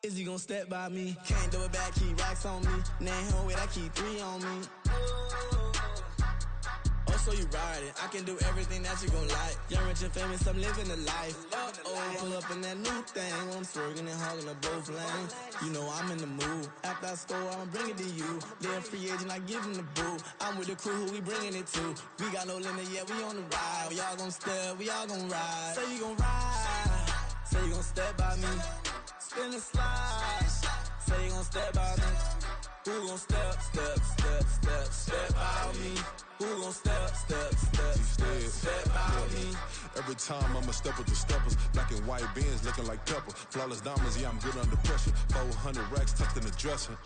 Is he gon' step by me? Can't do it back, keep racks on me. Name home with I keep 3 on me. Oh, so you ride it. I can do everything that you gon' like. Young, rich, and famous, I'm living the life. Pull up in that new thing. When I'm swerving and hogging up both lanes. You know I'm in the mood. After I score, I'ma bring it to you. They're a free agent, I give him the boo. I'm with the crew, who we bringing it to. We got no limit, yeah, we on the ride. We all gon' step, we all gon' ride. Say you gon' ride. Say you gon' step by me. Spin and slide. Say you gon' step by me. Who gon' step by me? Who gon' step by me? Every time I'ma step with the steppers. Black and white beans looking like pepper. Flawless diamonds, yeah, I'm good under pressure. 400 racks tucked in the dresser.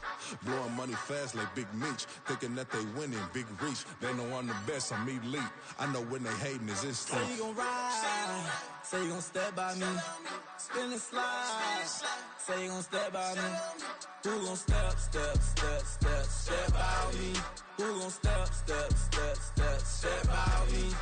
Blowing money fast like Big Meech. Thinking that they winning, big reach. They know I'm the best, I'm elite. I know when they hating is instinct. Say you gon' ride. Say you gon' step by me. Spin and slide. Say you gon' step by me. Who gon' step by me? Who gon' step by me?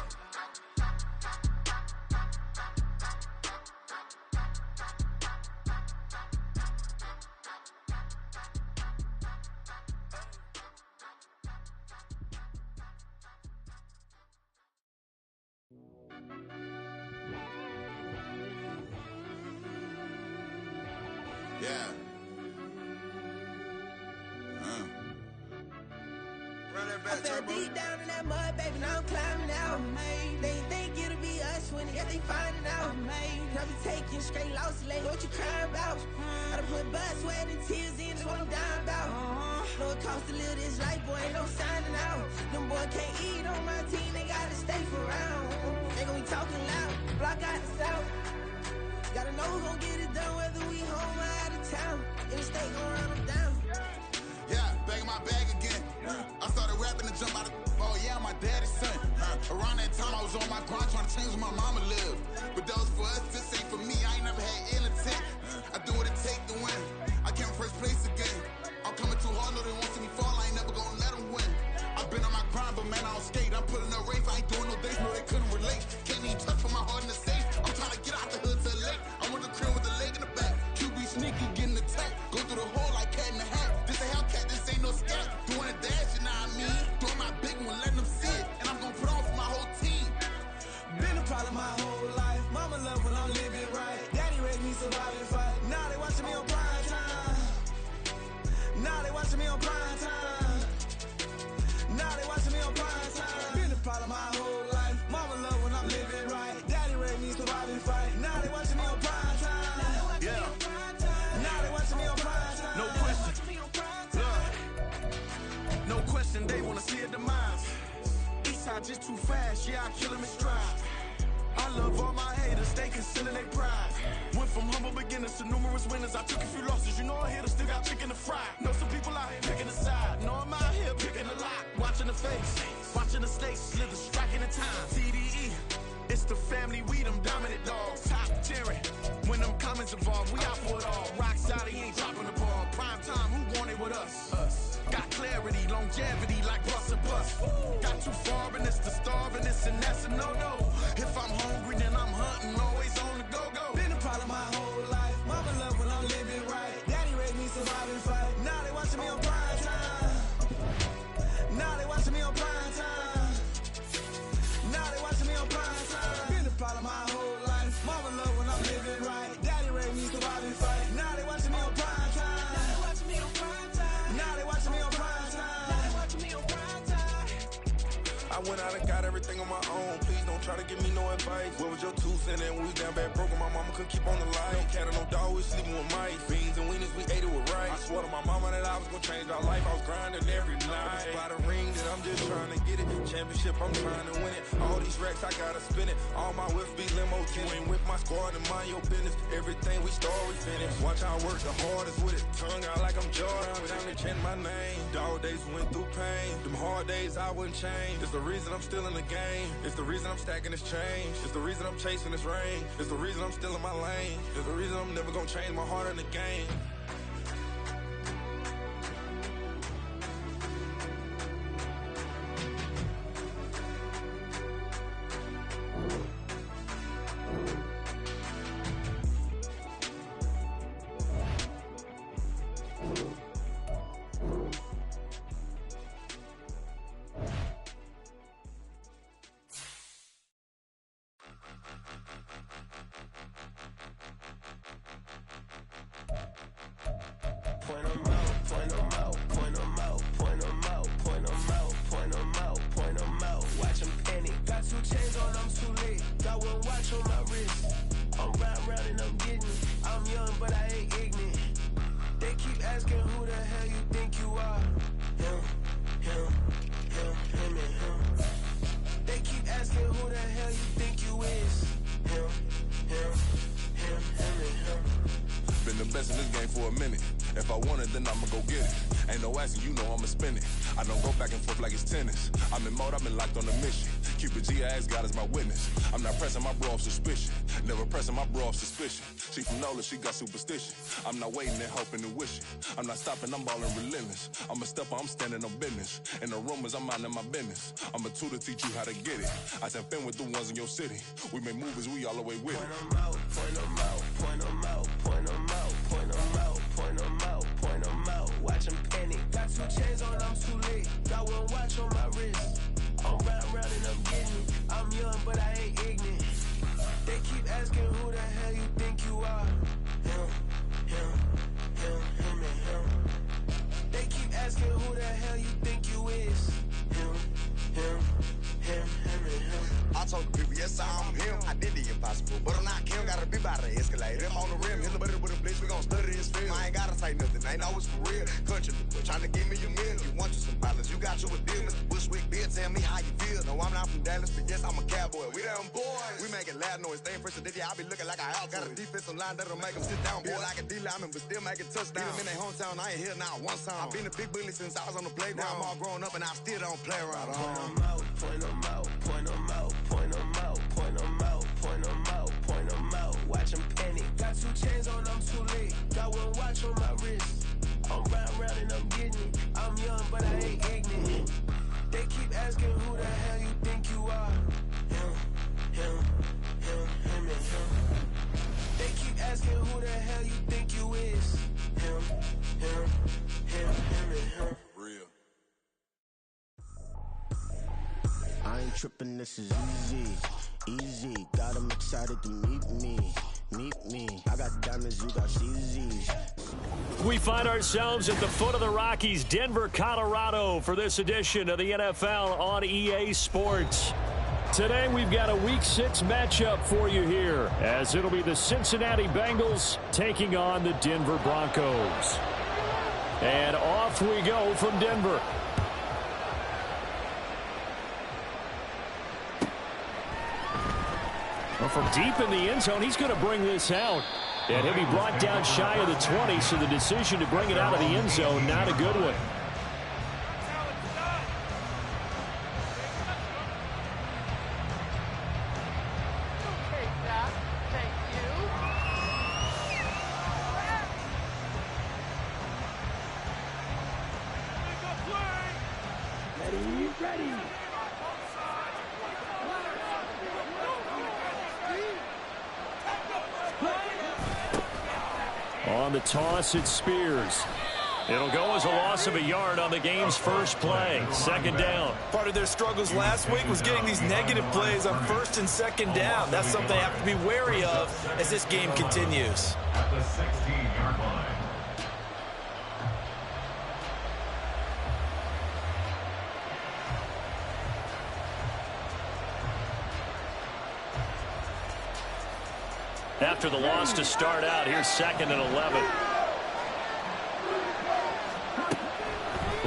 Yeah. Run that back, I fell deep down in that mud, baby, now I'm climbing out. They think it'll be us when yet they finding out. I be taking straight losses, like what you crying about? I done put blood, sweat, and tears in, that's what I'm dying about. Know it costs to live this life, boy, ain't no signing out. Them boy can't eat on my team, they gotta stay for round. They gon' be talking loud, block out the south. Gotta know who gon' get it done, whether we home or out of town. In the state gon' run them down. Yeah, back in my bag again. I started rapping and jump out of, oh yeah, my daddy's son. Around that time I was on my grind trying to change where my mama lived. But that was for us, this ain't for me, I ain't never had ill intent. I do what it take to win, I came first place again. I'm coming too hard, no they won't see me fall, I ain't never gonna let them win. I've been on my grind, but man I don't skate, I'm putting up race, I ain't doing no days, no they couldn't relate. Can't even touch for my heart in the safe, I'm trying to get out the hood to the lake. I'm with the crib with the leg in the back, QB sneaky, getting attacked. Go through the hole like cat in the hat, this a Hellcat, this ain't no scat. Doing a dash, you know what I mean? Doing my big one, letting them see it, and I'm gonna put on for my whole team. Been a problem my whole life. Mama love when I'm living right. Daddy raised me survive and fight. Now they watching me on prime time. Now they watching me on prime time. Now they watching me on prime time. Been a problem my whole life. Mama love when I'm living right. Daddy raised me survive and fight. Now they watching me on prime time. Yeah. Now they watching me on prime time. No question. Look. No question, they wanna see a demise. Eastside just too fast, yeah, I kill him in stride. I love all my haters, they consider they pride. Went from humble beginners to numerous winners. I took a few losses, you know I hit them, still got chicken to fry. Know some people out here picking a side. Know I'm out here picking a lot. Watching the face, watching the stakes, slither, striking the time. TDE, it's the family, we them dominant dogs. Top tiering, when them comments involved, we out for it all. Rock solid, he ain't dropping the ball. Prime time, who want it with us? Us. Got clarity, longevity like bus and bus. Got too far and it's the starving, this and that's a no-no. If I'm hungry, then I'm hunting, always on the go-go. Been a problem my whole life. Mama love when I'm living right. Daddy raised me survive and fight. Now they watching me on prime time. Now they watching me on prime time. Now they watching me on prime time. Been a problem my whole life. Mama love when I'm living right. Daddy raised me survive and fight. Now they watching me on prime time. Now they watching me on prime time. Now they watching me on prime time. Now they watching me on prime time. I went out and got everything on my own. Please don't try to give me no advice. What was your 2 cents and we was down bad broke and my mama couldn't keep on the light. No cat or no dog, we sleeping with mice. Beans and weenies, we ate it with rice. I swore to my mama that I was gonna change our life. I was grinding every night. By the ring that I'm just trying to get it. Championship, I'm trying to win it. All these racks, I gotta spin it. All my whips be limo. You ain't with my squad and mind your business. Everything we start, we finish. Watch how I work the hardest with it. Tongue out like I'm Jordan. Down to change my name. Dog days went through pain. Them hard days I wouldn't change. It's the reason I'm still in the game. It's the reason I'm stacking this change. It's the reason I'm chasing this rain. It's the reason I'm still in my lane. It's the reason I'm never gonna change my heart in the game. Point 'em out, point 'em out, point 'em out, point 'em out, point 'em out, point 'em out, point 'em out. Watch 'em panic. Got 2 chains on, I'm too late. Got 1 watch on my wrist. I'm riding round and I'm getting it. I'm young, but I ain't ignorant. They keep asking who the hell you think you are. Him, him, him, and him. They keep asking who the hell you think you is. Him, him, and him. Been the best in this game for a minute. If I want it, then I'ma go get it. Ain't no asking, you know I'ma spin it. I don't go back and forth like it's tennis. I'm in mode, I've been locked on a mission. Cupid G, I ask God as my witness. I'm not pressing my bro off suspicion. Never pressing my bro off suspicion. She from Nola, she got superstition. I'm not waiting and hoping and wishing. I'm not stopping, I'm balling relentless. I'm a stepper, I'm standing on business. In the rumors, I'm minding my business. I'm a tutor, teach you how to get it. I said, fin with the ones in your city. We make movies, we all the way with it. Point 'em out, point 'em out, point 'em out, point 'em out, point 'em out, point 'em out, point 'em out. Watch 'em panic. Got 2 chains on, I'm too late. Got 1 watch on my wrist. I'm riding round and I'm getting it. I'm young, but I ain't ignorant. They keep asking who the hell you think you are. Him, him, and him. They keep asking who the hell you think you is. Him, and him. I told the people, yes, I'm him. I did the impossible, but I'm not Kim. Gotta be by the escalator. I'm on the rim, hit the butter with a blitz. We gon' study this film. I ain't gotta say nothing, ain't know it's for real. Country, trying to give me a meal. You want you some violence, you got you a deal. Mr. Bushwick, Bill, tell me how you feel. No, I'm not from Dallas, but yes, I'm a cowboy. We them boys. We making loud noise, staying fresh. I be looking like a house. Got a defensive line that'll make them sit down. Feel like a D-lineman, but still making touchdowns. Beat them in their hometown, I ain't here now one time. I've been a big bully since I was on the playground. I'm all grown up and I still don't play around. Point 'em out, point 'em out, point 'em out, point 'em out, point 'em out, point 'em out, point 'em out. Watch 'em panic. Got 2 chains on, I'm too late. Got 1 watch on my wrist. I'm riding round and I'm getting it. I'm young, but I ain't ignorant. They keep asking who the hell you think you are. Him, and him. They keep asking who the hell you think you is. Him, and him. Real. I ain't tripping, this is easy, easy. Got them excited to meet me. I got diamonds, you got CZs. We find ourselves at the foot of the Rockies, Denver, Colorado, for this edition of the NFL on EA Sports. Today we've got a Week 6 matchup for you here, as it'll be the Cincinnati Bengals taking on the Denver Broncos. And off we go from Denver. Well, from deep in the end zone, he's going to bring this out. And he'll be brought down shy of the 20, so the decision to bring it out of the end zone, not a good one. On the toss, it's Spears. It'll go as a loss of a yard on the game's first play. Second down. Part of their struggles last week was getting these negative plays on first and second down. That's something they have to be wary of as this game continues. At the 16-yard line. After the loss to start out, here's 2nd and 11.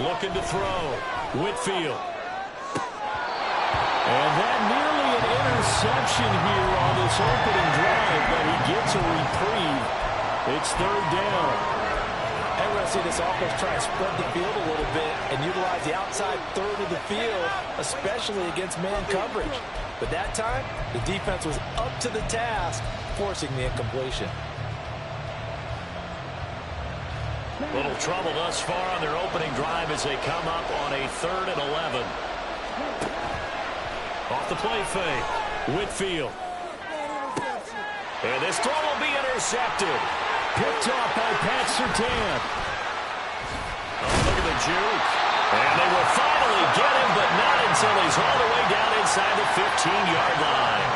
Looking to throw. Whitfield. And that nearly an interception here on this opening drive, but he gets a reprieve. It's 3rd down. And we're going to see this offense try to spread the field a little bit and utilize the outside third of the field, especially against man coverage. But that time, the defense was up to the task, forcing the incompletion. Little trouble thus far on their opening drive as they come up on a 3rd and 11. Off the play fake, Whitfield. And this throw will be intercepted. Picked off by Pat Surtain. juke. And they will finally get him, but not until he's all the way down inside the 15-yard line.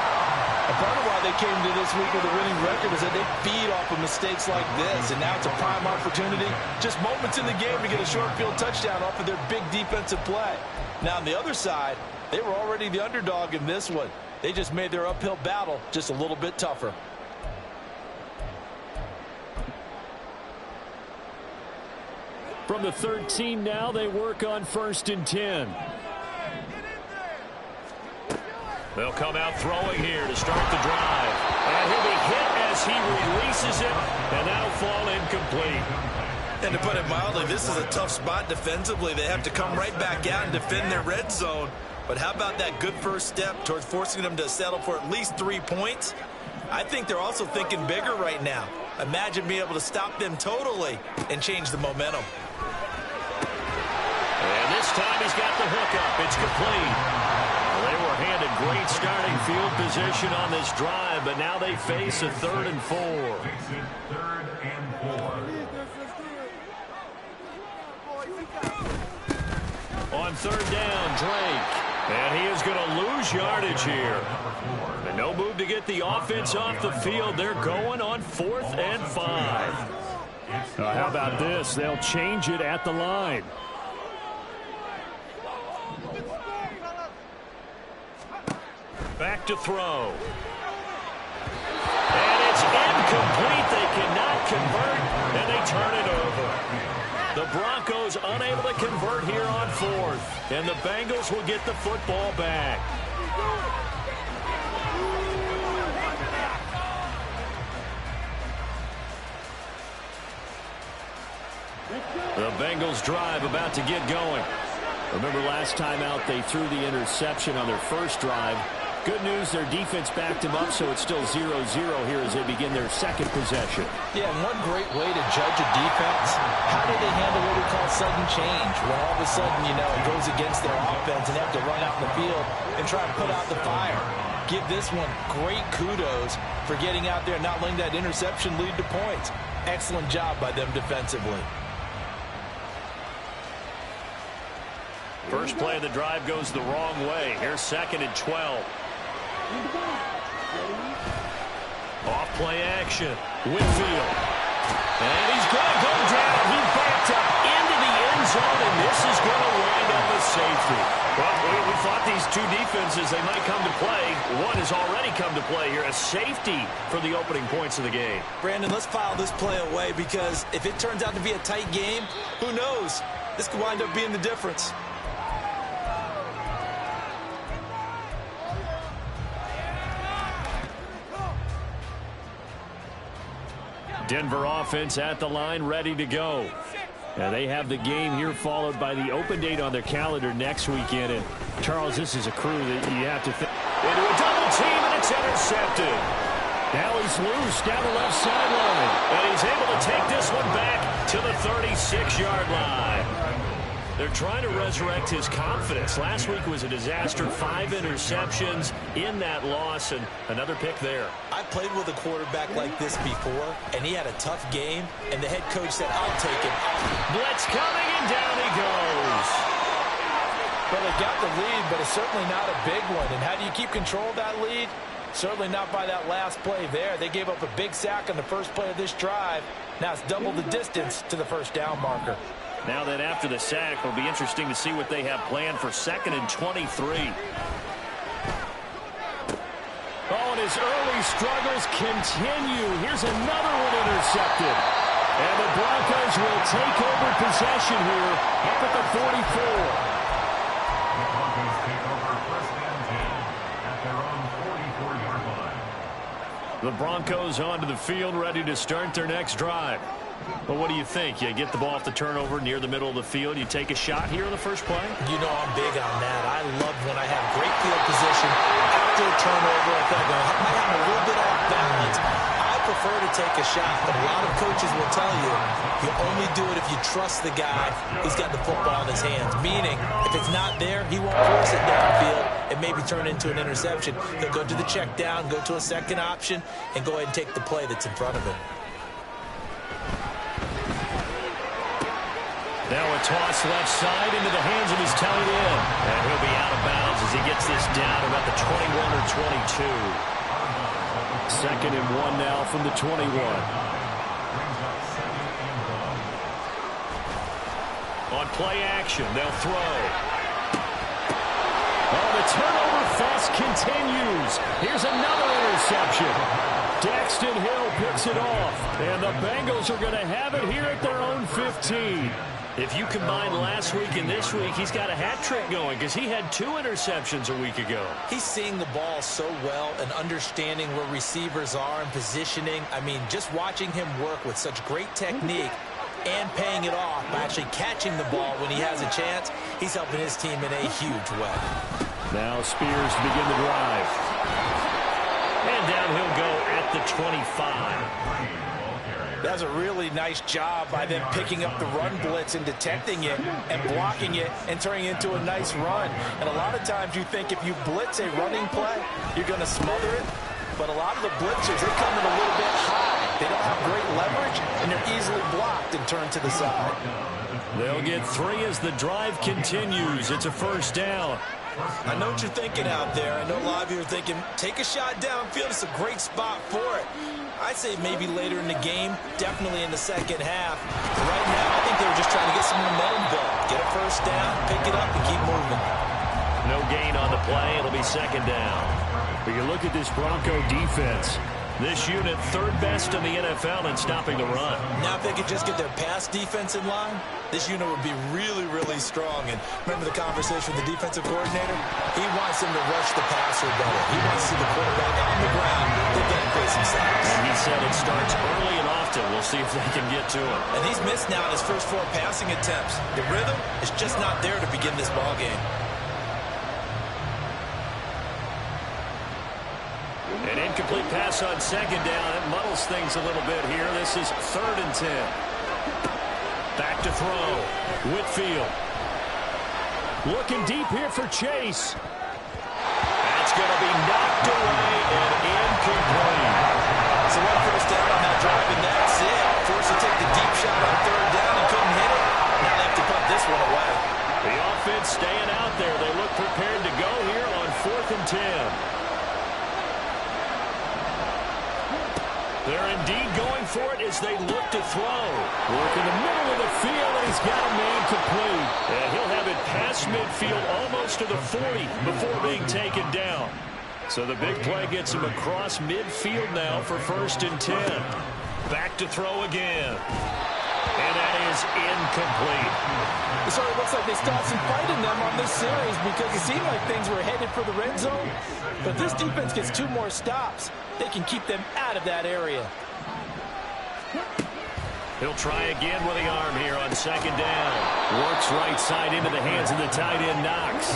A part of why they came to this week with a winning record is that they feed off of mistakes like this, and now it's a prime opportunity. Just moments in the game to get a short field touchdown off of their big defensive play. Now, on the other side, they were already the underdog in this one. They just made their uphill battle just a little bit tougher. From the 13 now, they work on 1st and 10. They'll come out throwing here to start the drive. And he'll be hit as he releases it, and that'll fall incomplete. And to put it mildly, this is a tough spot defensively. They have to come right back out and defend their red zone. But how about that good first step towards forcing them to settle for at least 3 points? I think they're also thinking bigger right now. Imagine being able to stop them totally and change the momentum. And this time he's got the hook up. It's complete. Well, they were handed great starting field position on this drive, but now they face a 3rd and 4. Third and 4. On 3rd down, Drake. And he is going to lose yardage here. And no move to get the offense off the field. They're going on 4th and 5. How about this? They'll change it at the line. Back to throw. And it's incomplete. They cannot convert, and they turn it over. The Broncos unable to convert here on 4th, and the Bengals will get the football back. The Bengals drive about to get going. Remember last time out they threw the interception on their first drive. Good news, their defense backed them up, so it's still 0-0 here as they begin their second possession. Yeah, and one great way to judge a defense, how do they handle what we call sudden change? When all of a sudden, you know, it goes against their offense and they have to run out in the field and try to put out the fire. Give this one great kudos for getting out there and not letting that interception lead to points. Excellent job by them defensively. First play of the drive goes the wrong way. Here's 2nd and 12. Off play action. Whitfield. And he's going to go down. He backed up into the end zone, and this is going to wind up a safety. Well, we thought these two defenses, they might come to play. One has already come to play here. A safety for the opening points of the game. Brandon, let's file this play away because if it turns out to be a tight game, who knows? This could wind up being the difference. Denver offense at the line, ready to go. And they have the game here followed by the open date on their calendar next weekend. And Charles, this is a crew that you have to think. Into a double team, and it's intercepted. Now he's loose down the left sideline. And he's able to take this one back to the 36-yard line. They're trying to resurrect his confidence. Last week was a disaster. 5 interceptions in that loss, and another pick there. I played with a quarterback like this before, and he had a tough game, and the head coach said, I'll take him. Blitz coming, and down he goes. Well, they got the lead, but it's certainly not a big one. And how do you keep control of that lead? Certainly not by that last play there. They gave up a big sack on the first play of this drive. Now it's double the distance to the first down marker. Now that after the sack, it'll be interesting to see what they have planned for 2nd and 23. Oh, and his early struggles continue. Here's another one intercepted. And the Broncos will take over possession here up at the 44. The Broncos take over 1st and 10 at their own 44-yard line. The Broncos onto the field, ready to start their next drive. But what do you think? You get the ball off the turnover near the middle of the field. You take a shot here on the first play? You know I'm big on that. I love when I have great field position. After a turnover, I feel like I might have a little bit off balance. I prefer to take a shot, but a lot of coaches will tell you only do it if you trust the guy who's got the football in his hands. Meaning, if it's not there, he won't force it downfield and maybe turn into an interception. He'll go to the check down, go to a second option, and go ahead and take the play that's in front of him. Now a toss left side into the hands of his tight end. And he'll be out of bounds as he gets this down about the 21 or 22. 2nd and 1 now from the 21. On play action, they'll throw. Oh, the turnover fest continues. Here's another interception. Daxton Hill picks it off. And the Bengals are going to have it here at their own 15. If you combine last week and this week, he's got a hat trick going because he had 2 interceptions a week ago. He's seeing the ball so well and understanding where receivers are and positioning. I mean, just watching him work with such great technique and paying it off by actually catching the ball when he has a chance, he's helping his team in a huge way. Now Spears to begin the drive. And down he'll go at the 25. That's a really nice job by them picking up the run blitz and detecting it and blocking it and turning it into a nice run. And a lot of times you think if you blitz a running play, you're going to smother it. But a lot of the blitzers, they come in a little bit high. They don't have great leverage, and they're easily blocked and turned to the side. They'll get 3 as the drive continues. It's a first down. I know what you're thinking out there. I know a lot of you are thinking, take a shot downfield. It's a great spot for it. I'd say maybe later in the game, definitely in the second half. But right now, I think they were just trying to get some momentum built. Get a first down, pick it up, and keep moving. No gain on the play. It'll be second down. But you look at this Bronco defense. This unit, 3rd best in the NFL in stopping the run. Now if they could just get their pass defense in line, this unit would be really, really strong. And remember the conversation with the defensive coordinator? He wants them to rush the passer better. He wants to see the quarterback on the ground. They've got to create some sacks. And he said it starts early and often. We'll see if they can get to him. And he's missed now in his first 4 passing attempts. The rhythm is just not there to begin this ball game. An incomplete pass on second down. It muddles things a little bit here. This is 3rd and 10. Back to throw. Whitfield. Looking deep here for Chase. That's going to be knocked away and incomplete. So 1 first down on that drive, and that's it. Forced to take the deep shot on 3rd down and couldn't hit it. Now they have to punt this one away. The offense staying out there. They look prepared to go here on 4th and 10. They're indeed going for it as they look to throw. Work in the middle of the field, and he's got a man complete. And he'll have it past midfield almost to the 40 before being taken down. So the big play gets him across midfield now for 1st and 10. Back to throw again. And that is incomplete. It sort of looks like they stopped some fight in them on this series because it seemed like things were headed for the red zone. But this defense gets 2 more stops. They can keep them out of that area. He'll try again with the arm here on 2nd down. Works right side into the hands of the tight end, Knox.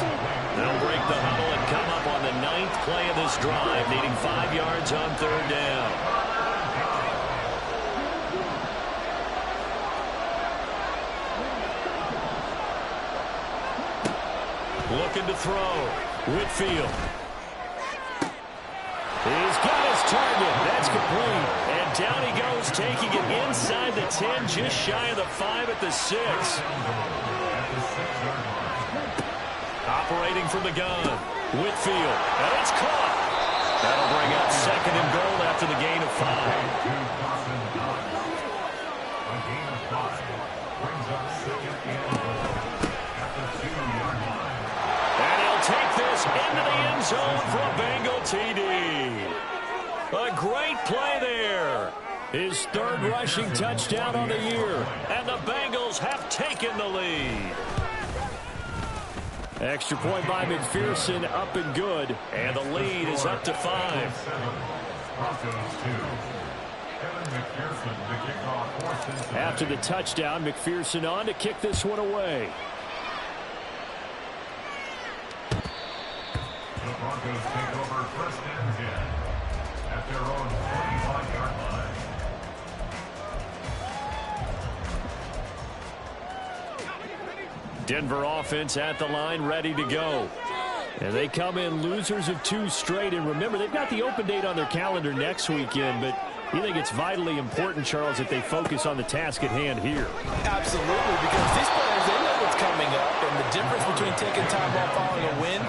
They'll break the huddle and come up on the 9th play of this drive, needing 5 yards on 3rd down. Looking to throw. Whitfield. He's got his target. That's complete. And down he goes, taking it inside the 10, just shy of the 5 at the 6. Operating from the gun. Whitfield. And it's caught. That'll bring up 2nd and goal after the gain of 5. Take this into the end zone for a Bengal TD. A great play there. His 3rd rushing touchdown on the year. And the Bengals have taken the lead. Extra point by McPherson, up and good. And the lead is up to 5. After the touchdown, McPherson on to kick this one away. The Broncos take over 1st and 10 at their own 45-yard line. Denver offense at the line, ready to go. And they come in losers of 2 straight. And remember, they've got the open date on their calendar next weekend, but You think it's vitally important, Charles, that they focus on the task at hand here? Absolutely, because these players, they know what's coming up, and the difference between taking time off following a win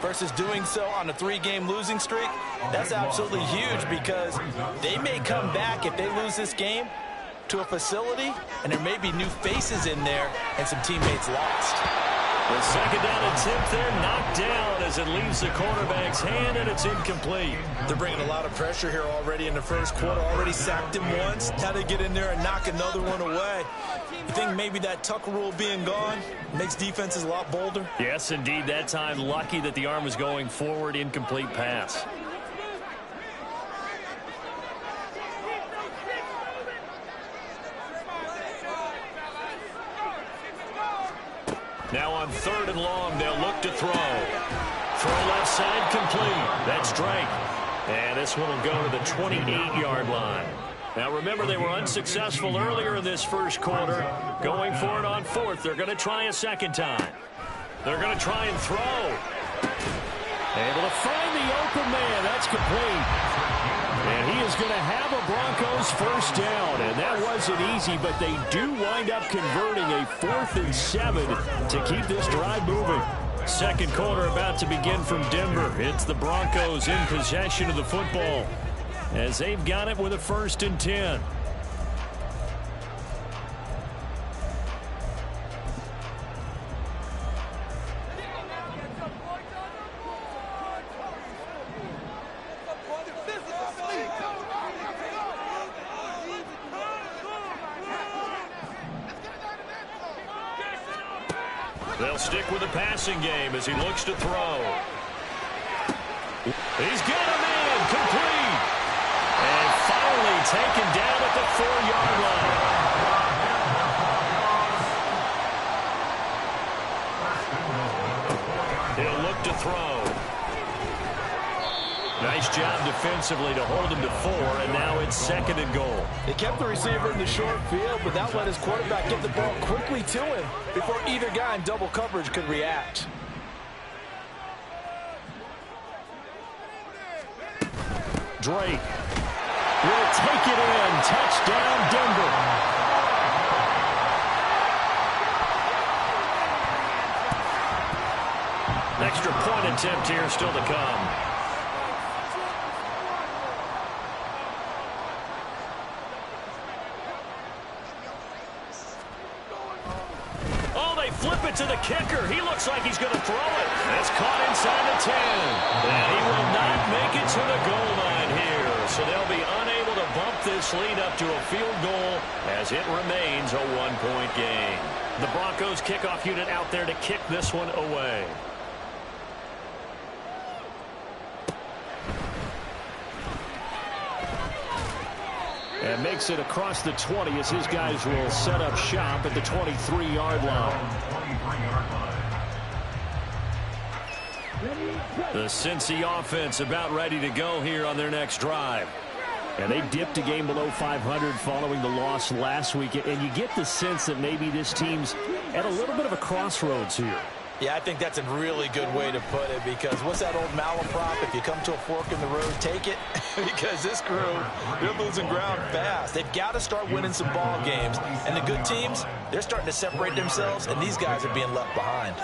versus doing so on a 3-game losing streak, that's absolutely huge, because they may come back if they lose this game to a facility, and there may be new faces in there and some teammates lost. The second down attempt there knocked down as it leaves the quarterback's hand, and it's incomplete. They're bringing a lot of pressure here already in the first quarter. Already sacked him once. Now they get in there and knock another one away. You think maybe that Tucker rule being gone makes defenses a lot bolder? Yes, indeed. That time, lucky that the arm was going forward. Incomplete pass. Now on 3rd and long, they'll look to throw. Throw left side complete. That's Drake. And this one will go to the 28-yard line. Now remember, they were unsuccessful earlier in this first quarter. Going for it on 4th. They're going to try a second time. They're going to try and throw. Able to find the open man. That's complete. And he is going to have a Broncos first down. And that wasn't easy, but they do wind up converting a 4th and 7 to keep this drive moving. Second quarter about to begin from Denver. It's the Broncos in possession of the football as they've got it with a 1st and 10. They'll stick with the passing game as he looks to throw. He's got him in, complete. And finally taken down at the 4-yard line. He'll look to throw. Nice job defensively to hold him to 4, and now it's 2nd and goal. They kept the receiver in the short field, but that let his quarterback get the ball quickly to him before either guy in double coverage could react. Drake will take it in. Touchdown, Denver. Extra point attempt here still to come. Flip it to the kicker. He looks like he's going to throw it. It's caught inside the 10. And he will not make it to the goal line here. So they'll be unable to bump this lead up to a field goal as it remains a 1-point game. The Broncos kickoff unit out there to kick this one away. And makes it across the 20 as his guys will set up shop at the 23-yard line. The Cincy offense about ready to go here on their next drive. And they dipped a game below 500 following the loss last week. And you get the sense that maybe this team's at a little bit of a crossroads here. Yeah, I think that's a really good way to put it, because what's that old malaprop? If you come to a fork in the road, take it. Because this crew, they're losing ground fast. They've got to start winning some ball games. And the good teams, they're starting to separate themselves, and these guys are being left behind.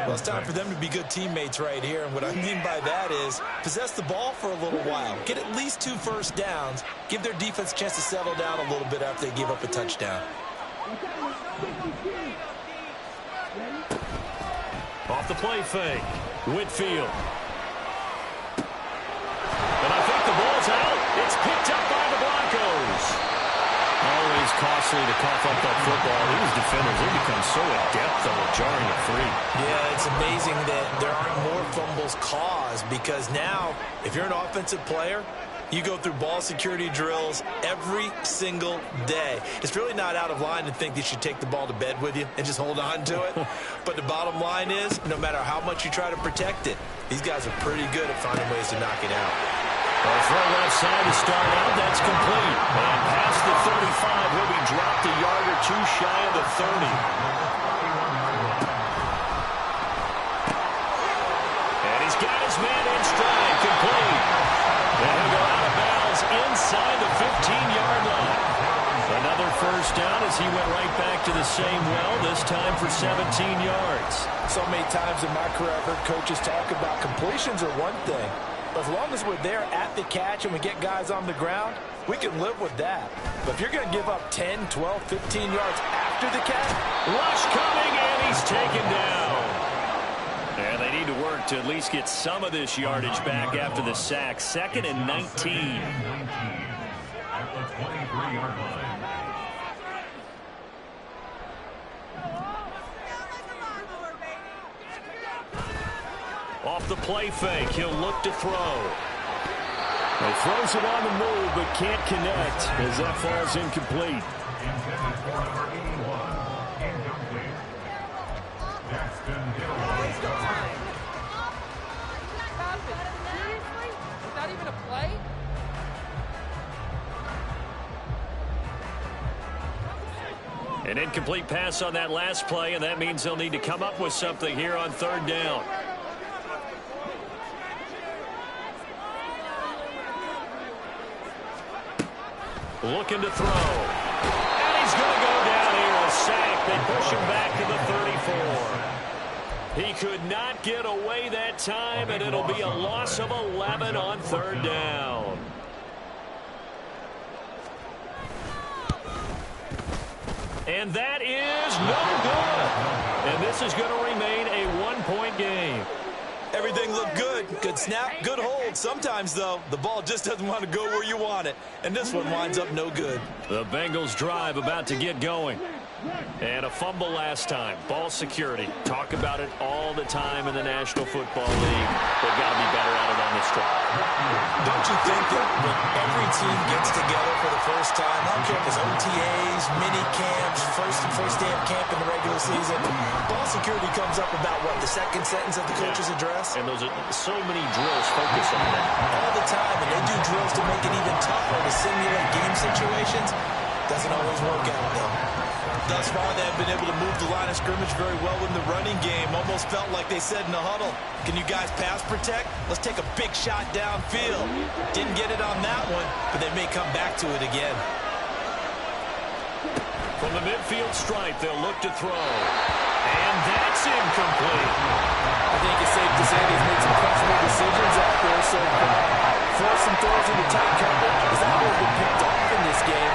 Well, it's time for them to be good teammates right here. And what I mean by that is possess the ball for a little while. Get at least 2 first downs. Give their defense a chance to settle down a little bit after they give up a touchdown. Off the play fake. Whitfield. And I think the ball's out. It's picked up by the Broncos. Always costly to cough up that football. These defenders, they become so adept on jarring it free. Yeah, it's amazing that there aren't more fumbles caused, because now, if you're an offensive player, you go through ball security drills every single day. It's really not out of line to think you should take the ball to bed with you and just hold on to it. But the bottom line is, no matter how much you try to protect it, these guys are pretty good at finding ways to knock it out. Well, throw left side to start out. That's complete. And past the 35, he'll be dropped a yard or 2 shy of the 30. And he's got his man in stride. Complete. And he'll go out of bounds inside the 50. 15-yard line. Another first down as he went right back to the same well, this time for 17 yards. So many times in my career I've heard coaches talk about completions are one thing. But as long as we're there at the catch and we get guys on the ground, we can live with that. But if you're going to give up 10, 12, 15 yards after the catch, rush coming, and he's taken down. And they need to work to at least get some of this yardage back after the sack. 2nd and 19. At the 23-yard line. Off the play fake, he'll look to throw. He throws it on the move, but can't connect as that falls incomplete. Intended for number 81, incomplete. Jackson Waste of time. Seriously? Is that even a play? An incomplete pass on that last play, and that means they'll need to come up with something here on 3rd down. Looking to throw. And he's going to go down here. A sack. They push him back to the 34. He could not get away that time, and it'll be a loss of 11 on 3rd down. And that is no good. And this is going to remain a 1-point game. everything looked good. Good snap, good hold. Sometimes, though, the ball just doesn't want to go where you want it. And this one winds up no good. The Bengals drive about to get going. And a fumble last time. Ball security. Talk about it all the time in the National Football League. They've got to be better at it on this drive. Don't you think that when every team gets together for the first time, I don't care if it's OTAs, mini camps, first day of camp in the regular season, ball security comes up about, what, the second sentence of the coach's address? And those are so many drills focus on that. All the time, and they do drills to make it even tougher to simulate game situations. Doesn't always work out, though. Thus far, they have been able to move the line of scrimmage very well in the running game. Almost felt like they said in the huddle, can you guys pass protect? Let's take a big shot downfield. Didn't get it on that one, but they may come back to it again. From the midfield stripe, they'll look to throw. And that's incomplete. I think it's safe to say they've made some questionable decisions out there so far. Force some throws into tight coverage. Is that what has been picked off in this game?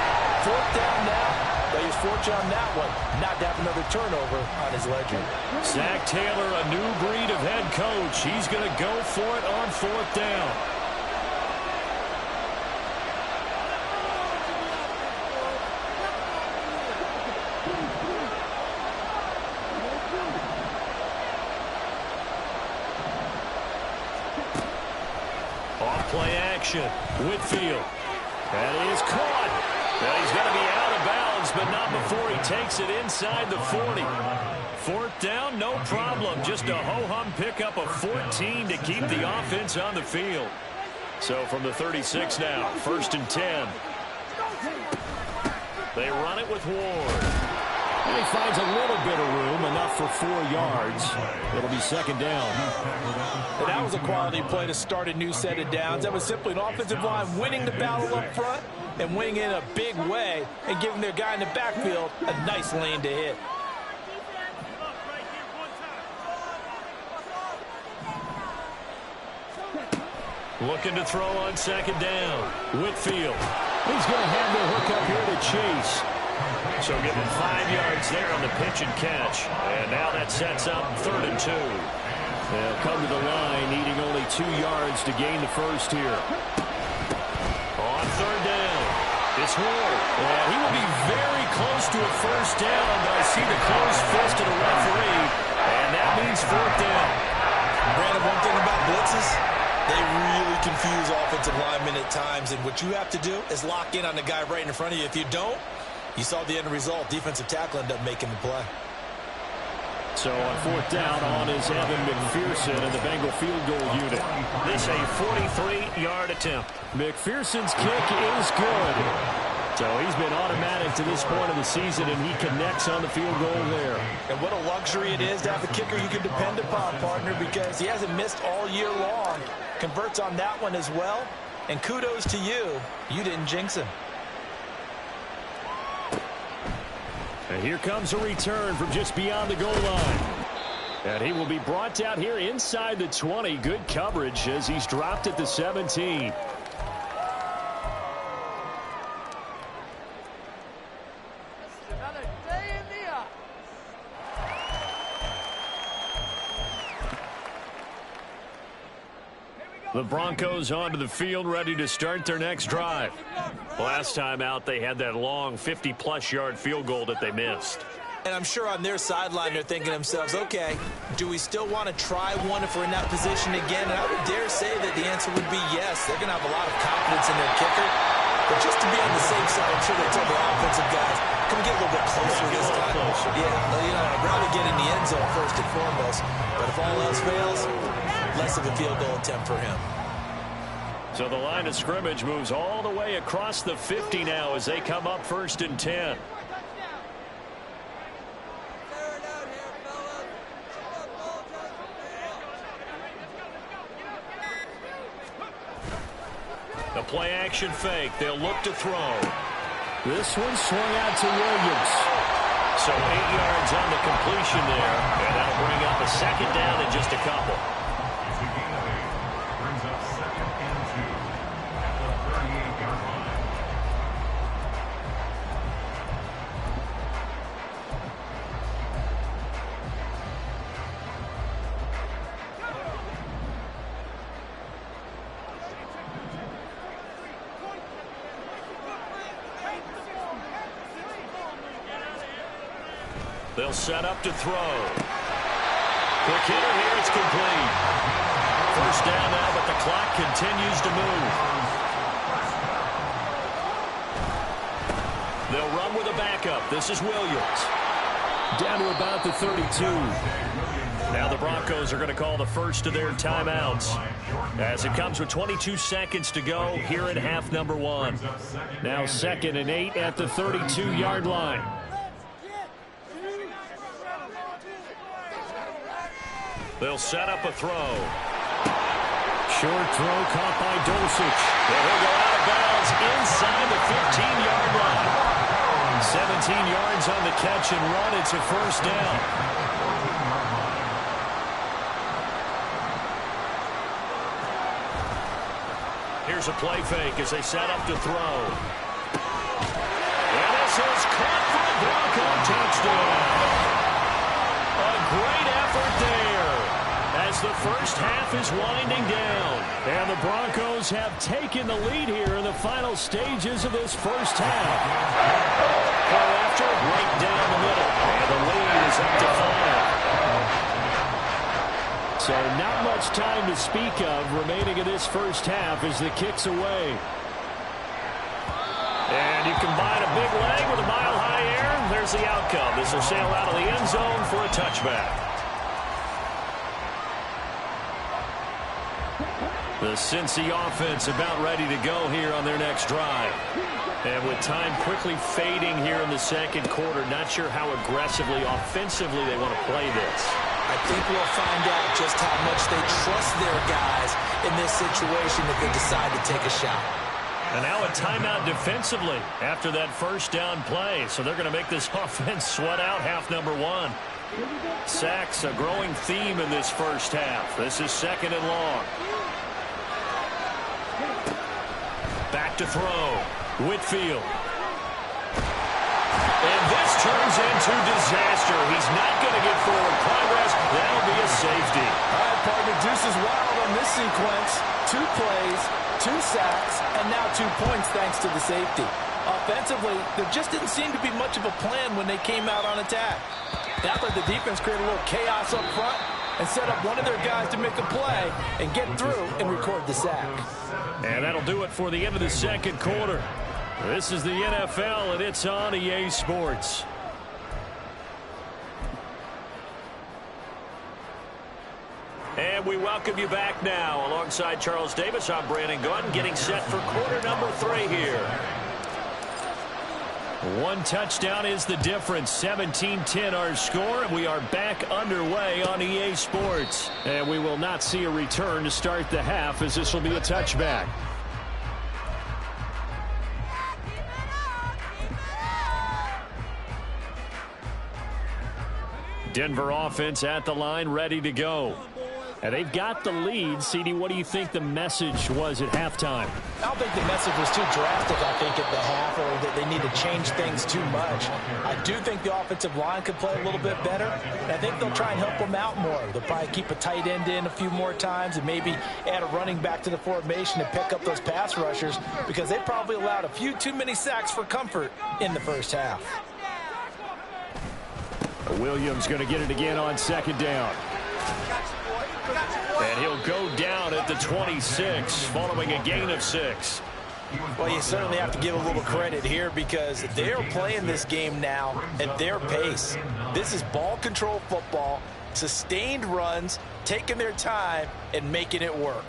4th down now. But he's fortunate on that one, not to have another turnover on his ledger. Zach Taylor, a new breed of head coach. He's going to go for it on 4th down. Off play action. Whitfield. That is caught. Well, he's going to be out of bounds, but not before he takes it inside the 40. 4th down, no problem. Just a ho-hum pickup of 14 to keep the offense on the field. So from the 36 now, 1st and 10. They run it with Ward. And he finds a little bit of room, enough for 4 yards. It'll be 2nd down. And that was a quality play to start a new set of downs. That was simply an offensive line winning the battle up front and winning in a big way and giving their guy in the backfield a nice lane to hit. Looking to throw on 2nd down. Whitfield. He's going to have the hook up here to Chase. So give him 5 yards there on the pitch and catch. And now that sets up 3rd and 2. They'll come to the line, needing only 2 yards to gain the first here. On 3rd down, it's Ward. And he will be very close to a first down, but I see the closed fist of the referee, and that means 4th down. Brandon, one thing about blitzes, they really confuse offensive linemen at times, and what you have to do is lock in on the guy right in front of you. If you don't, you saw the end result. Defensive tackle ended up making the play. So on 4th down, on is Evan McPherson and the Bengal field goal unit. This a 43-yard attempt. McPherson's kick is good. So he's been automatic to this point of the season, and he connects on the field goal there. And what a luxury it is to have a kicker you can depend upon, partner, because he hasn't missed all year long. Converts on that one as well. And kudos to you. You didn't jinx him. And here comes a return from just beyond the goal line. And he will be brought out here inside the 20. Good coverage as he's dropped at the 17. The Broncos onto the field, ready to start their next drive. Last time out, they had that long 50-plus yard field goal that they missed. And I'm sure on their sideline they're thinking to themselves, okay, do we still want to try one if we're in that position again? And I would dare say that the answer would be yes. They're going to have a lot of confidence in their kicker. But just to be on the safe side, I'm sure they told the offensive guys, can we get a little bit closer this time? Yeah, I'd rather get in the end zone first and foremost. But if all else fails, less of a field goal attempt for him. So the line of scrimmage moves all the way across the 50 now as they come up 1st and 10. The play action fake. They'll look to throw. This one swung out to Williams. So 8 yards on the completion there. And that'll bring up a second down in just a couple. It's a gain of 8. Brings up 2nd and 2 at the 38-yard line. They'll set up to throw. Quick hitter here, it's complete. First down now, but the clock continues to move. They'll run with a backup. This is Williams. Down to about the 32. Now the Broncos are going to call the first of their timeouts as it comes with 22 seconds to go here in half number 1. Now 2nd and 8 at the 32-yard line. They'll set up a throw. Short throw caught by Dulcich. And he'll go out of bounds inside the 15-yard line. 17 yards on the catch and run. It's a first down. Here's a play fake as they set up to throw. And this is caught for a Bronco touchdown. A great effort there as the first half is winding down. And the Broncos have taken the lead here in the final stages of this first half. After right down the middle. And the lead is up to 5. So not much time to speak of remaining in this first half as the kick's away. And you combine a big leg with a mile-high air, and there's the outcome. This will sail out of the end zone for a touchback. The Cincy offense about ready to go here on their next drive. And with time quickly fading here in the second quarter, not sure how aggressively, offensively they want to play this. I think we'll find out just how much they trust their guys in this situation if they decide to take a shot. And now a timeout defensively after that first down play. So they're going to make this offense sweat out half number 1. Sacks, a growing theme in this first half. This is 2nd and long. Back to throw. Whitfield. And this turns into disaster. He's not going to get forward progress. That'll be a safety. All right, partner, Deuce is wild on this sequence. 2 plays, 2 sacks, and now 2 points thanks to the safety. Offensively, there just didn't seem to be much of a plan when they came out on attack. That let the defense create a little chaos up front and set up one of their guys to make a play and get through and record the sack. And that'll do it for the end of the second quarter. This is the NFL, and it's on EA Sports. And we welcome you back now. Alongside Charles Davis, I'm Brandon Gordon, getting set for quarter number 3 here. 1 touchdown is the difference. 17-10 our score, and we are back underway on EA Sports. And we will not see a return to start the half, as this will be a touchback. Denver offense at the line, ready to go. And they've got the lead. CD, what do you think the message was at halftime? I don't think the message was too drastic, I think, at the half, or that they need to change things too much. I do think the offensive line could play a little bit better, and I think they'll try and help them out more. They'll probably keep a tight end in a few more times and maybe add a running back to the formation to pick up those pass rushers, because they probably allowed a few too many sacks for comfort in the first half. Williams going to get it again on second down. And he'll go down at the 26 following a gain of 6. Well, you certainly have to give a little credit here because they're playing this game now at their pace. This is ball control football, sustained runs, taking their time and making it work.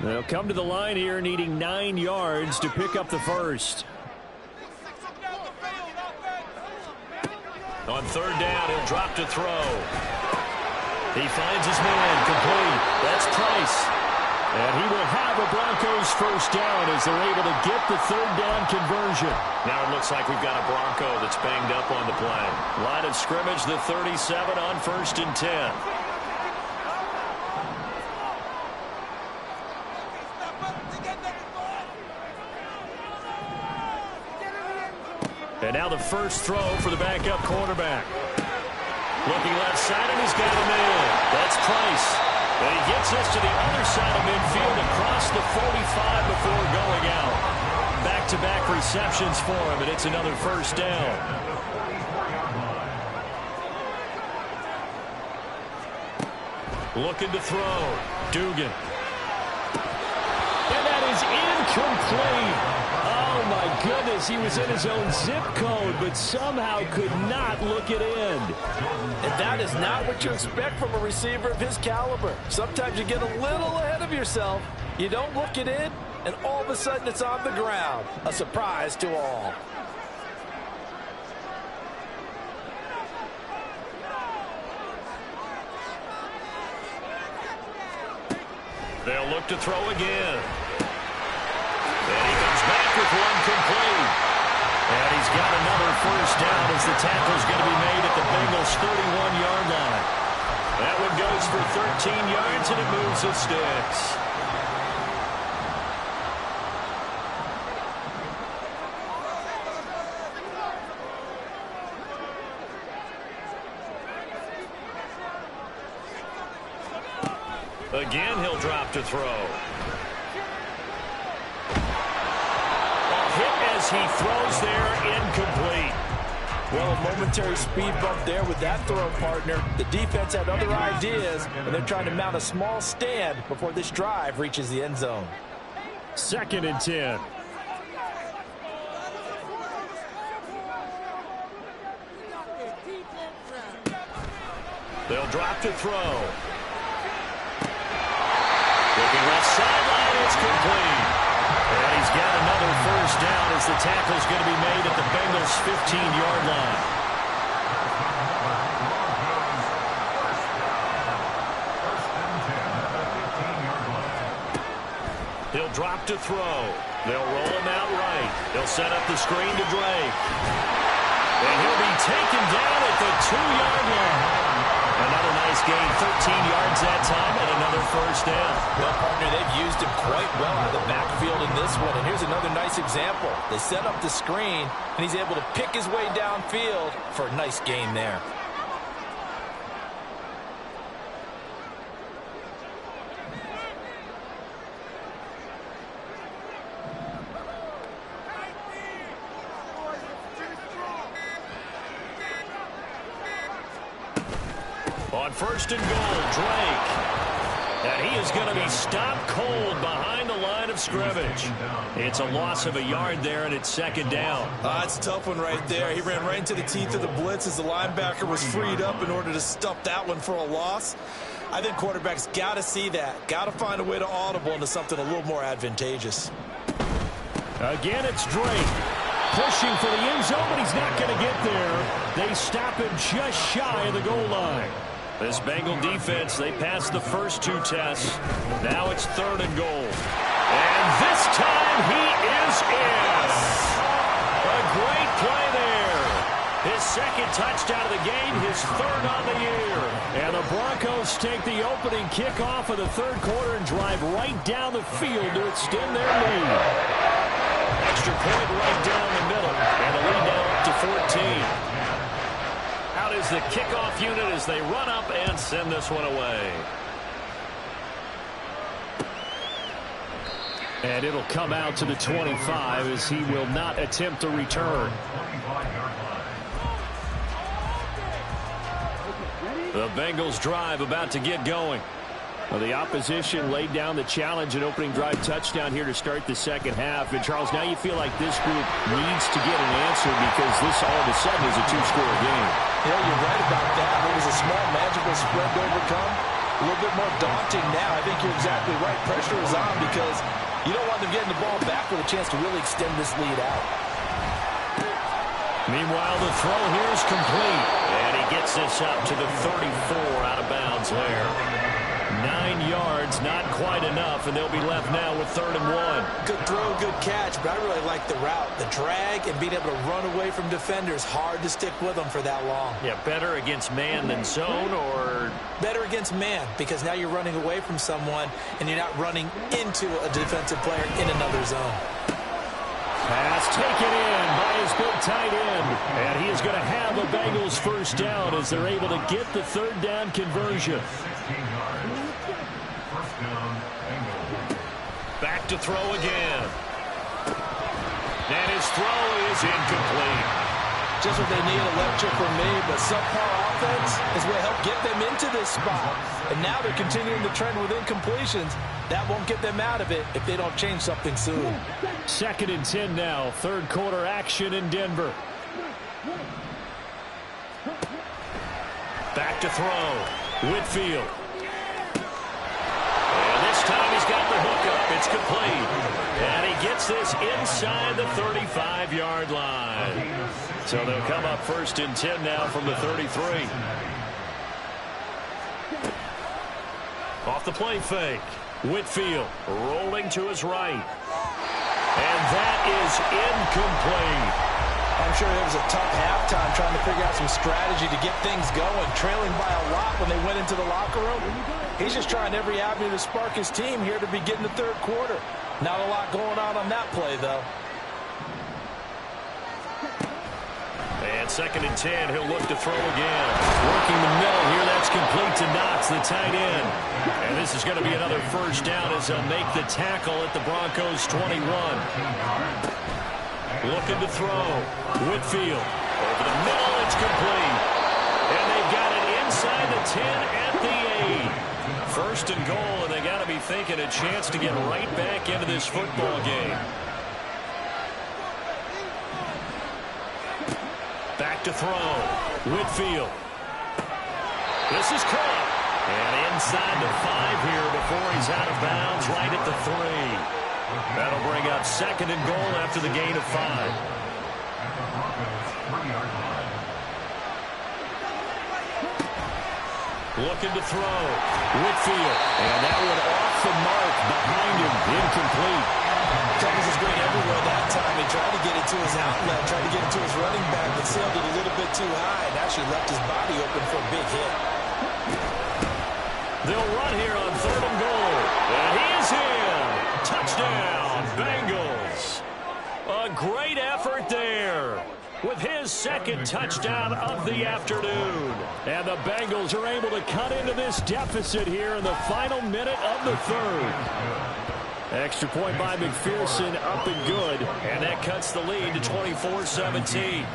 They'll come to the line here needing 9 yards to pick up the first. On third down, he'll drop to throw. He finds his man, complete. That's Price. And he will have a Broncos first down as they're able to get the third down conversion. Now it looks like we've got a Bronco that's banged up on the play. Line of scrimmage, the 37 on 1st and 10. And now the first throw for the backup quarterback. Looking left side, and he's got a man. That's Price. And he gets us to the other side of midfield across the 45 before going out. Back-to-back receptions for him, and it's another first down. Looking to throw. Dugan. And that is incomplete. Oh, my goodness. He was in his own zip code, but somehow could not look it in. And that is not what you expect from a receiver of his caliber. Sometimes you get a little ahead of yourself. You don't look it in, and all of a sudden it's on the ground. A surprise to all. They'll look to throw again. And he comes back with one complete. And he's got another first down as the tackle's going to be made at the Bengals' 31-yard line. That one goes for 13 yards, and it moves the sticks. Again, he'll drop to throw. A hit as he throws there, incomplete. Well, a momentary speed bump there with that throw partner. The defense had other ideas, and they're trying to mount a small stand before this drive reaches the end zone. 2nd and 10. They'll drop to throw. Looking left sideline, it's complete. And he's got another first down as the tackle's going to be made at the Bengals' 15-yard line. He'll drop to throw. They'll roll him out right. They'll set up the screen to Drake. And he'll be taken down at the 2-yard line. Another nice gain, 13 yards that time, and another first down. Well, partner, they've used him quite well out of the backfield in this one. And here's another nice example. They set up the screen, and he's able to pick his way downfield for a nice gain there. On 1st and goal, Drake. And he is going to be stopped cold behind the line of scrimmage. It's a loss of a yard there, and it's 2nd down. That's a tough one right there. He ran right into the teeth of the blitz as the linebacker was freed up in order to stuff that one for a loss. I think quarterbacks got to see that. Got to find a way to audible into something a little more advantageous. Again, it's Drake. Pushing for the end zone, but he's not going to get there. They stop him just shy of the goal line. This Bengal defense, they passed the first 2 tests. Now it's 3rd and goal. And this time he is in. A great play there. His second touchdown of the game, his third on the year. And the Broncos take the opening kickoff of the third quarter and drive right down the field to extend their lead. Extra point right down the middle, and the lead now up to 14. Out is the kickoff unit as they run up and send this one away. And it'll come out to the 25 as he will not attempt to return. The Bengals drive about to get going. Well, the opposition laid down the challenge and opening drive touchdown here to start the second half. And, Charles, now you feel like this group needs to get an answer because this all of a sudden is a two-score game. Yeah, you're right about that. It was a small magical spread to overcome. A little bit more daunting now. I think you're exactly right. Pressure is on because you don't want them getting the ball back with a chance to really extend this lead out. Meanwhile, the throw here is complete. And he gets this up to the 34 out of bounds there. 9 yards, not quite enough, and they'll be left now with 3rd and 1. Good throw, good catch, but I really like the route. The drag and being able to run away from defenders, hard to stick with them for that long. Yeah, better against man than zone, or? Better against man, because now you're running away from someone, and you're not running into a defensive player in another zone. Pass taken in by his big tight end. And he is going to have a Bengals first down as they're able to get the 3rd down conversion. Back to throw again. And his throw is incomplete. Just what they need, a lecture from me, but subpar offense is what helped get them into this spot. And now they're continuing the trend with incompletions. That won't get them out of it if they don't change something soon. 2nd and 10 now. 3rd quarter action in Denver. Back to throw. Whitfield. And this time he's got the hook up. It's complete. And he gets this inside the 35-yard line. So they'll come up 1st and 10 now from the 33. Off the play fake. Whitfield rolling to his right. And that is incomplete. I'm sure it was a tough halftime trying to figure out some strategy to get things going. Trailing by a lot when they went into the locker room. He's just trying every avenue to spark his team here to begin the 3rd quarter. Not a lot going on that play, though. And 2nd and 10, he'll look to throw again. Working the middle here, that's complete to Knox, the tight end. And this is going to be another first down as they'll make the tackle at the Broncos' 21. Looking to throw. Whitfield. Over the middle, it's complete. And they've got it inside the 10 at the 8. 1st and goal, and they got to be thinking a chance to get right back into this football game. Back to throw. Whitfield. This is caught. And inside the 5 here before he's out of bounds, right at the 3. That'll bring up 2nd and goal after the gain of 5. Looking to throw. Whitfield. And that one off the mark behind him. Incomplete. Douglas is great everywhere that time. He tried to get it to his outlet, tried to get it to his running back, but sailed it a little bit too high and actually left his body open for a big hit. They'll run here on 3rd and goal. And he is in. Touchdown, Bengals. A great effort there with his 2nd touchdown of the afternoon. And the Bengals are able to cut into this deficit here in the final minute of the 3rd. Extra point by McPherson, up and good. And that cuts the lead to 24-17.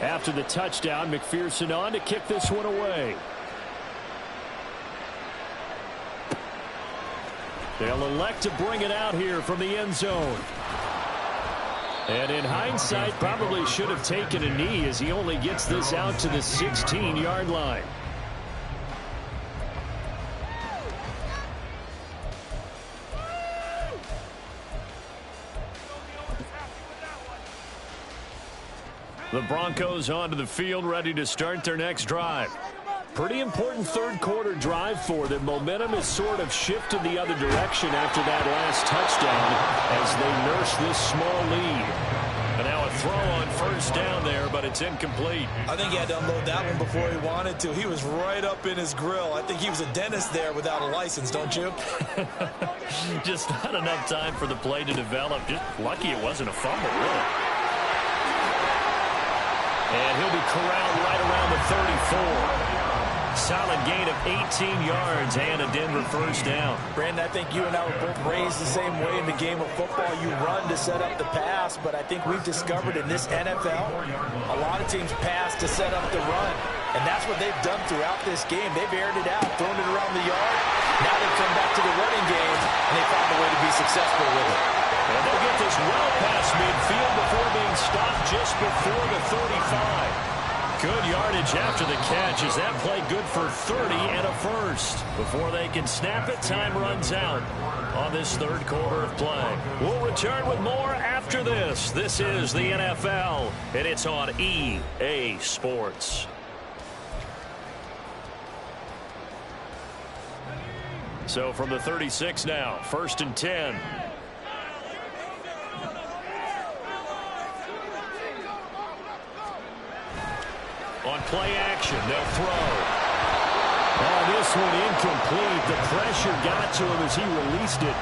After the touchdown, McPherson on to kick this one away. They'll elect to bring it out here from the end zone. And in hindsight, probably should have taken a knee as he only gets this out to the 16-yard line. The Broncos onto the field, ready to start their next drive. Pretty important 3rd quarter drive for them. Momentum has sort of shifted the other direction after that last touchdown as they nurse this small lead. And now a throw on first down there, but it's incomplete. I think he had to unload that one before he wanted to. He was right up in his grill. I think he was a dentist there without a license, don't you? Just not enough time for the play to develop. Just lucky it wasn't a fumble, really. And he'll be corralled right around the 34. Solid gain of 18 yards and a Denver first down. Brandon, I think you and I were both raised the same way in the game of football. You run to set up the pass, but I think we've discovered in this NFL, a lot of teams pass to set up the run. And that's what they've done throughout this game. They've aired it out, thrown it around the yard. Now they've come back to the running game, and they found a way to be successful with it. And they'll get this well past midfield before being stopped just before the 35. Good yardage after the catch as that play good for 30 and a first. Before they can snap it, time runs out on this third quarter of play. We'll return with more after this. This is the NFL, and it's on EA Sports. So from the 36 now, 1st and 10. On play action, they'll throw. Oh, this one incomplete. The pressure got to him as he released it.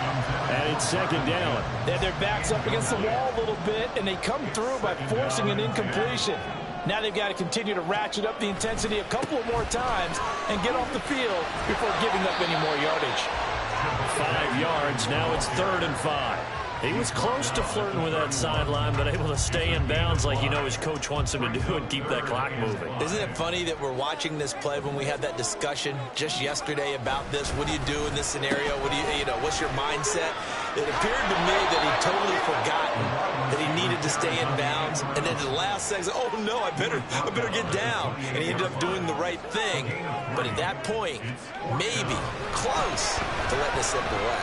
And it's 2nd down. They had their backs up against the wall a little bit, and they come through by forcing an incompletion. Now they've got to continue to ratchet up the intensity a couple of more times and get off the field before giving up any more yardage. 5 yards. Now it's 3rd and 5. He was close to flirting with that sideline, but able to stay in bounds like you know his coach wants him to do and keep that clock moving. Isn't it funny that we're watching this play when we had that discussion just yesterday about this? What do you do in this scenario? What do you know, what's your mindset? It appeared to me that he'd totally forgotten that he needed to stay in bounds, and then at the last second, oh no, I better get down. And he ended up doing the right thing. But at that point, maybe close to letting it slip away.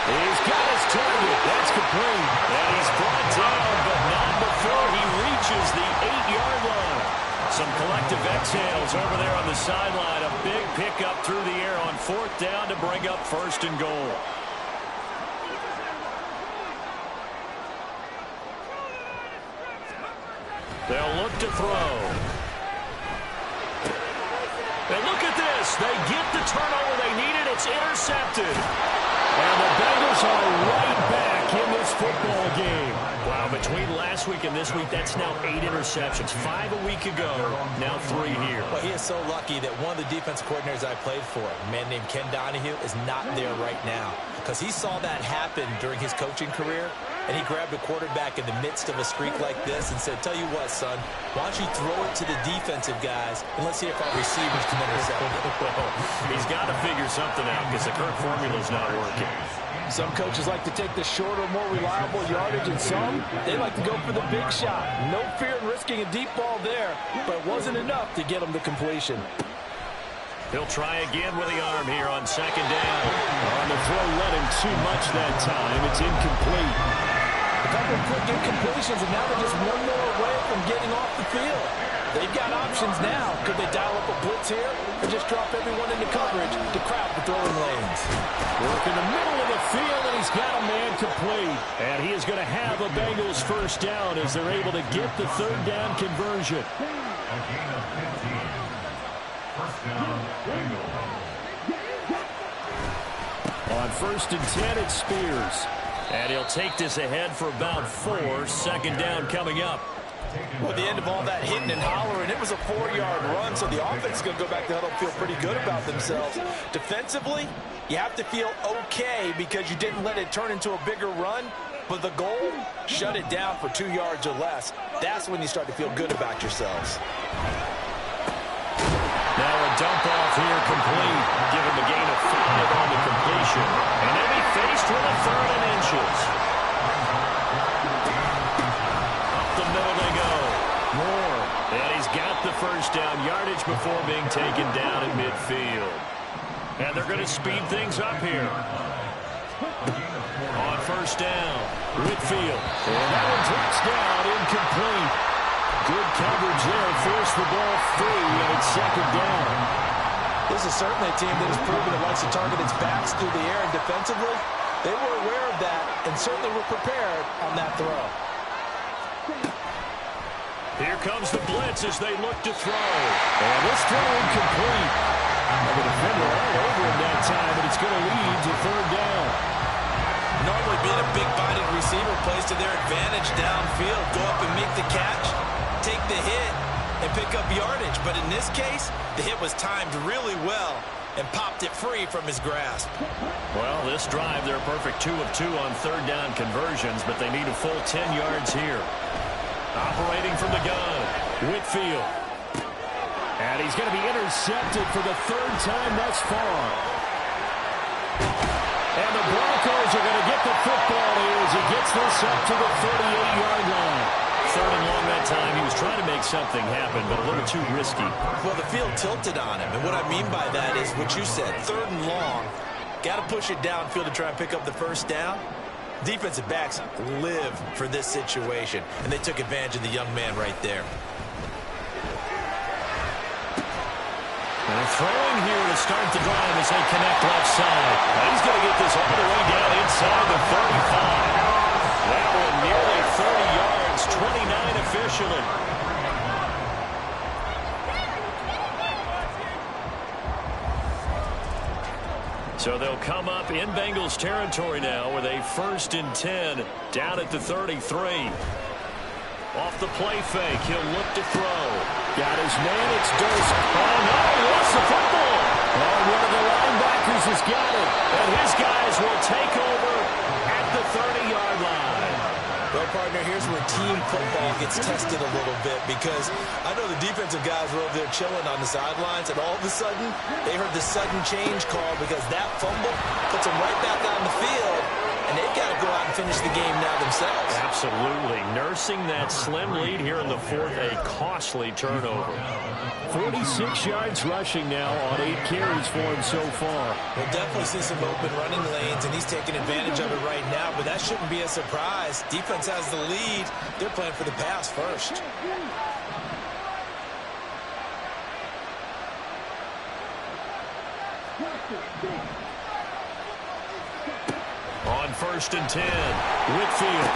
He's got his target. That's complete. And he's brought down, but not before he reaches the 8-yard line. Some collective exhales over there on the sideline. A big pickup through the air on 4th down to bring up 1st and goal. They'll look to throw. And look at this. They get the turnover they needed. It's intercepted. And the Bengals are right back in this football game. Wow, between last week and this week, that's now 8 interceptions. 5 a week ago, now 3 here. Well, he is so lucky that one of the defense coordinators I played for, a man named Ken Donahue, is not there right now. Because he saw that happen during his coaching career, and he grabbed a quarterback in the midst of a streak like this and said, tell you what, son, why don't you throw it to the defensive guys, and let's see if our receivers can intercept it. He's got to figure something out because the current formula's not working. Some coaches like to take the shorter, more reliable yardage, and some, they like to go for the big shot. No fear in risking a deep ball there, but it wasn't enough to get him to completion. He'll try again with the arm here on 2nd down. On the throw, let him too much that time. It's incomplete. A couple of quick incompletions, and now they're just one more away from getting off the field. They've got options now. Could they dial up a blitz here or just drop everyone into coverage to crowd the throwing lanes? Work in the middle of the field, and he's got a man complete. And he is going to have a Bengals first down as they're able to get the 3rd down conversion. A gain of 15. First down, Bengals. On 1st and 10, it's Spears. And he'll take this ahead for about 4. 2nd down coming up. Well, at the end of all that hitting and hollering, it was a 4-yard run, so the offense is going to go back to huddle and feel pretty good about themselves. Defensively, you have to feel okay because you didn't let it turn into a bigger run, but the goal, shut it down for 2 yards or less. That's when you start to feel good about yourselves. Now a dump off here complete. Give him a gain of 5 on the completion. And they'll be faced with a 3rd and inches. Up the middle they go. Moore. And he's got the first down yardage before being taken down at midfield. And they're going to speed things up here. On 1st down, Whitfield. And that one drops down, incomplete. Good coverage there, forced the ball free, and it's 2nd down. This is certainly a team that has proven it likes to target its backs through the air, and defensively, they were aware of that and certainly were prepared on that throw. Here comes the blitz as they look to throw. And this throw incomplete. The defender all over him that time, but it's going to lead to third down. Normally being a big-bodied receiver plays to their advantage downfield. Go up and make the catch, take the hit, and pick up yardage. But in this case, the hit was timed really well and popped it free from his grasp. Well, this drive, they're perfect 2 of 2 on third down conversions, but they need a full 10 yards here. Operating from the gun, Whitfield. And he's going to be intercepted for the third time thus far. And the Broncos are going to get the football here as he gets this up to the 38-yard line. Third and long that time. He was trying to make something happen, but a little too risky. Well, the field tilted on him, and what I mean by that is what you said, third and long. Got to push it downfield to try and pick up the first down. Defensive backs live for this situation, and they took advantage of the young man right there. And throwing here to start the drive as they connect left side. And he's going to get this all the way down inside the 35. That one nearly 30 yards, 29 officially. So they'll come up in Bengals territory now with a 1st and 10 down at the 33. Off the play fake, he'll look to throw. Got his man, it's Durst. Oh no, he lost the football. Oh, one of the linebackers has got it. And his guys will take over at the 30-yard line. Well, partner, here's where team football gets tested a little bit because I know the defensive guys were over there chilling on the sidelines, and all of a sudden, they heard the sudden change call because that fumble puts them right back on the field, and they've got to go out and finish the game now themselves. Absolutely. Nursing that slim lead here in the fourth, a costly turnover. 46 yards rushing now on 8 carries for him so far. We'll definitely see some open running lanes, and he's taking advantage of it right now, but that shouldn't be a surprise. Defense has the lead. They're playing for the pass first. On 1st and 10, Whitfield.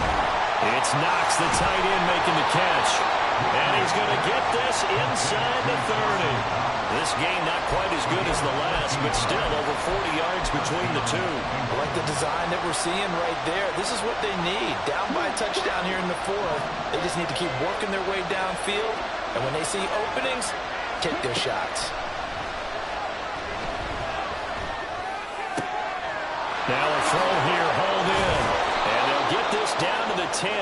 It's Knox, the tight end, making the catch. And he's going to get this inside the 30. This game not quite as good as the last, but still over 40 yards between the two. I like the design that we're seeing right there. This is what they need. Down by a touchdown here in the fourth. They just need to keep working their way downfield. And when they see openings, take their shots. Now a throw here, hauled in. And they'll get this down to the 10.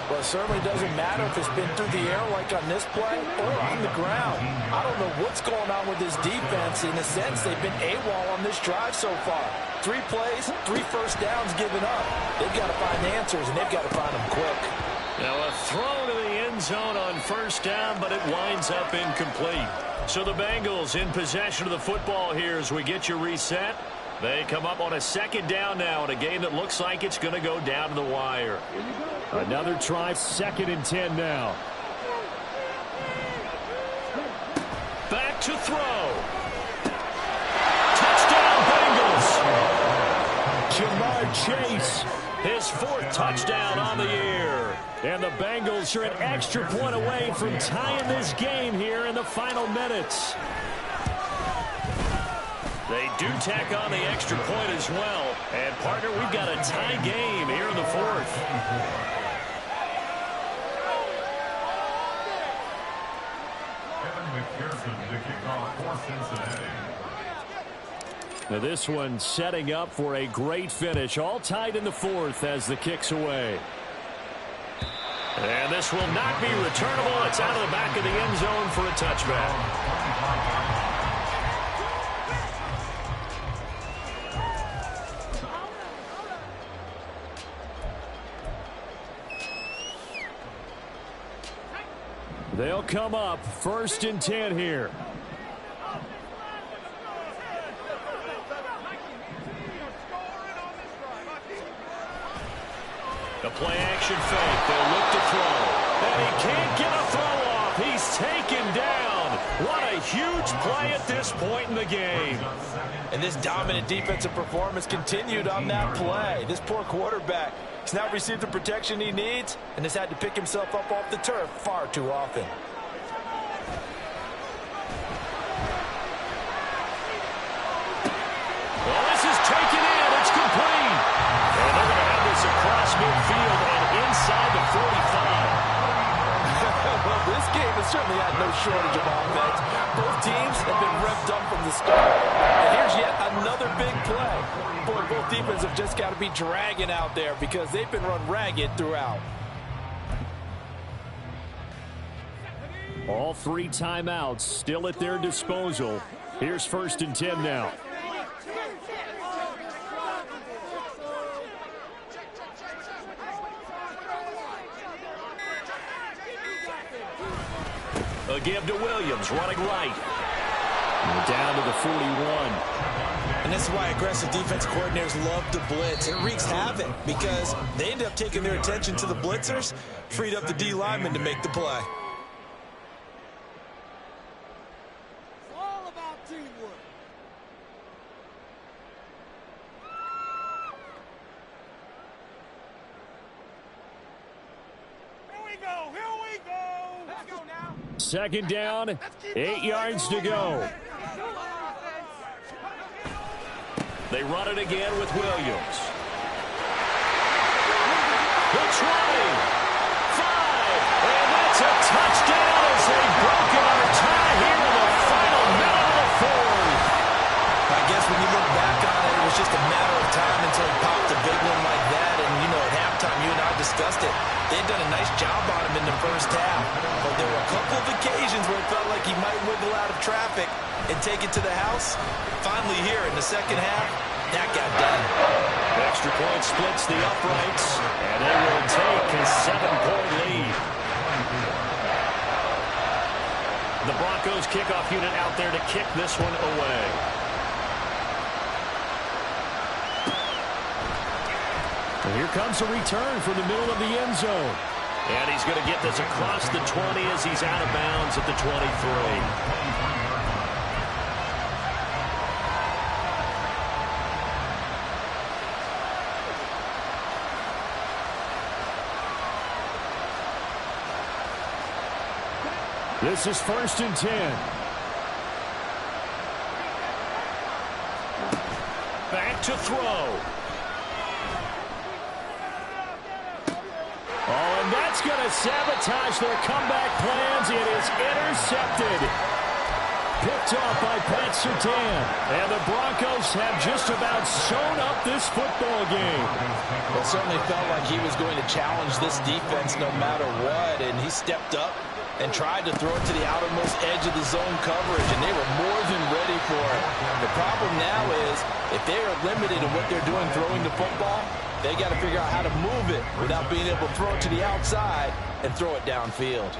Well, it certainly doesn't matter if it's been through the air like on this play or on the ground. I don't know what's going on with this defense. In a sense, they've been AWOL on this drive so far. 3 plays, 3 first downs given up. They've got to find answers, and they've got to find them quick. Now a throw to the end zone on 1st down, but it winds up incomplete. So the Bengals in possession of the football here as we get you reset. They come up on a 2nd down now in a game that looks like it's going to go down to the wire. Another try, 2nd and 10 now. Back to throw. Touchdown Bengals. Jamar Chase, his 4th touchdown on the year. And the Bengals are an extra point away from tying this game here in the final minutes. They do tack on the extra point as well. And, partner, we've got a tie game here in the 4th. To kick off for Cincinnati. Now this one setting up for a great finish. All tied in the 4th as the kick's away. And this will not be returnable. It's out of the back of the end zone for a touchback. They'll come up 1st and 10 here. The play action fake. They'll look to throw. And he can't get a throw off. He's taken down. What a huge play at this point in the game. And this dominant defensive performance continued on that play. This poor quarterback has not received the protection he needs and has had to pick himself up off the turf far too often. Well, this is taken in. It's complete. And they're going to have this across midfield and inside the 45. Well, this game has certainly had no shortage of offense. Both teams have been revved up from the start. And here's yet another big play. Boy, both defenses have just got to be dragging out there because they've been run ragged throughout. All 3 timeouts still at their disposal. Here's 1st and 10 now. A give to Williams, running right. And down to the 41. And this is why aggressive defense coordinators love to blitz. It wreaks havoc because they end up taking their attention to the blitzers, freed up the D lineman to make the play. It's all about teamwork. Here we go. Here we go. Let's go now. 2nd down, 8 yards to go. They run it again with Williams. The 20, 5, and that's a touchdown as they've broken our tie here in the final minute of the 4th. I guess when you look back on it, it was just a matter of time until he popped a big one like that. And, you know, at halftime, you and I discussed it. They'd done a nice job on him in the first half. But there were a couple of occasions where it felt like he might wiggle out of traffic and take it to the house. Finally here in the second half, that got done. Extra point splits the uprights, and they will take a 7-point lead. The Broncos kickoff unit out there to kick this one away. And here comes a return from the middle of the end zone. And he's going to get this across the 20 as he's out of bounds at the 23. This is 1st and 10. Back to throw. Oh, and that's going to sabotage their comeback plans. It is intercepted. Picked off by Pat Surtain. And the Broncos have just about sewn up this football game. Well, it certainly felt like he was going to challenge this defense no matter what, and he stepped up and tried to throw it to the outermost edge of the zone coverage, and they were more than ready for it. The problem now is if they are limited in what they're doing throwing the football, they got to figure out how to move it without being able to throw it to the outside and throw it downfield.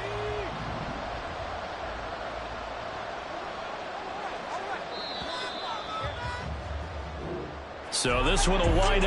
So this one will wind